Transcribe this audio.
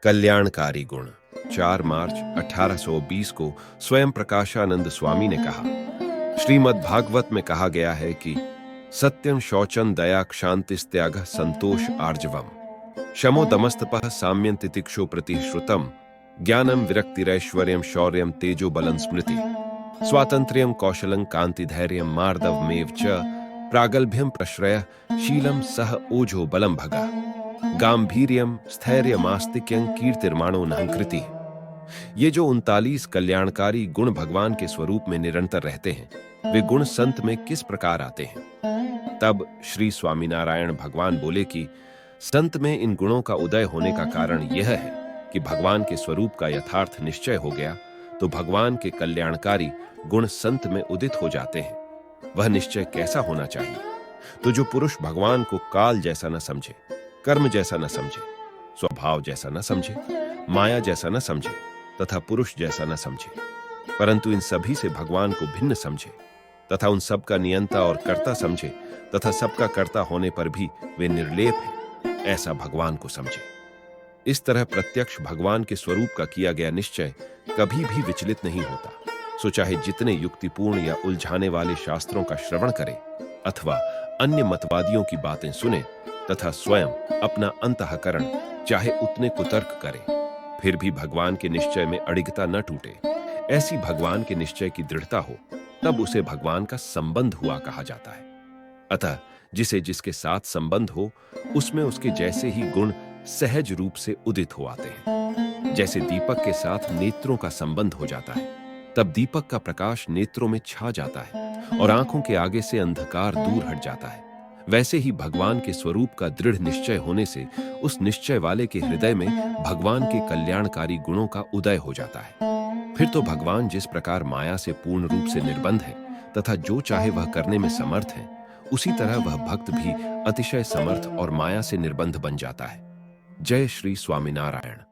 कल्याणकारी गुण। 4 मार्च 1820 को स्वयं प्रकाशानंद स्वामी ने कहा, श्रीमद् भागवत में कहा गया है कि सत्यं शौचं दया क्षान्तिस्त्यागः संतोष आर्जवम् शमो दमस्तपः साम्यं तितिक्षो प्रतिश्रुतम् ज्ञानं विरक्तिरैश्वर्यं शौर्यं तेजो बलं स्मृति स्वातंत्र्यं कौशलं कान्तिधैर्यं मार्दवमेव च प्रागल्भ्यं प्रश्रयः शीलं सह ओजो बलं भगा गांभीर्यम स्थैर्यमास्तिक्यं कीर्तिर्माणो नहंकृति। ये जो 39 कल्याणकारी गुण भगवान के स्वरूप में निरंतर रहते हैं, वे गुण संत में किस प्रकार आते हैं? तब श्री स्वामीनारायण भगवान बोले कि संत में इन गुणों का उदय होने का कारण यह है कि भगवान के स्वरूप का यथार्थ निश्चय हो गया तो भगवान के कल्याणकारी गुण संत में उदित हो जाते हैं। वह निश्चय कैसा होना चाहिए? तो जो पुरुष भगवान को काल जैसा न समझे, कर्म जैसा न समझे, स्वभाव जैसा न समझे, माया जैसा न समझे तथा पुरुष जैसा न समझे, परंतु इन सभी से भगवान को भिन्न समझे तथा उन सब का नियंता और कर्ता समझे तथा सबका कर्ता होने पर भी वे निर्लेप हैं, ऐसा भगवान को समझे। इस तरह प्रत्यक्ष भगवान के स्वरूप का किया गया निश्चय कभी भी विचलित नहीं होता। सो चाहे जितने युक्तिपूर्ण या उलझाने वाले शास्त्रों का श्रवण करे अथवा अन्य मतवादियों की बातें सुने तथा स्वयं अपना अंतःकरण चाहे उतने कुतर्क करे, फिर भी भगवान के निश्चय में अडिगता न टूटे, ऐसी भगवान के निश्चय की दृढ़ता हो, तब उसे भगवान का संबंध हुआ कहा जाता है। अतः जिसे जिसके साथ संबंध हो, उसमें उसके जैसे ही गुण सहज रूप से उदित हो आते हैं। जैसे दीपक के साथ नेत्रों का संबंध हो जाता है, तब दीपक का प्रकाश नेत्रों में छा जाता है और आंखों के आगे से अंधकार दूर हट जाता है। वैसे ही भगवान के स्वरूप का दृढ़ निश्चय होने से उस निश्चय वाले के हृदय में भगवान के कल्याणकारी गुणों का उदय हो जाता है। फिर तो भगवान जिस प्रकार माया से पूर्ण रूप से निर्बंध है तथा जो चाहे वह करने में समर्थ है, उसी तरह वह भक्त भी अतिशय समर्थ और माया से निर्बंध बन जाता है। जय श्री स्वामीनारायण।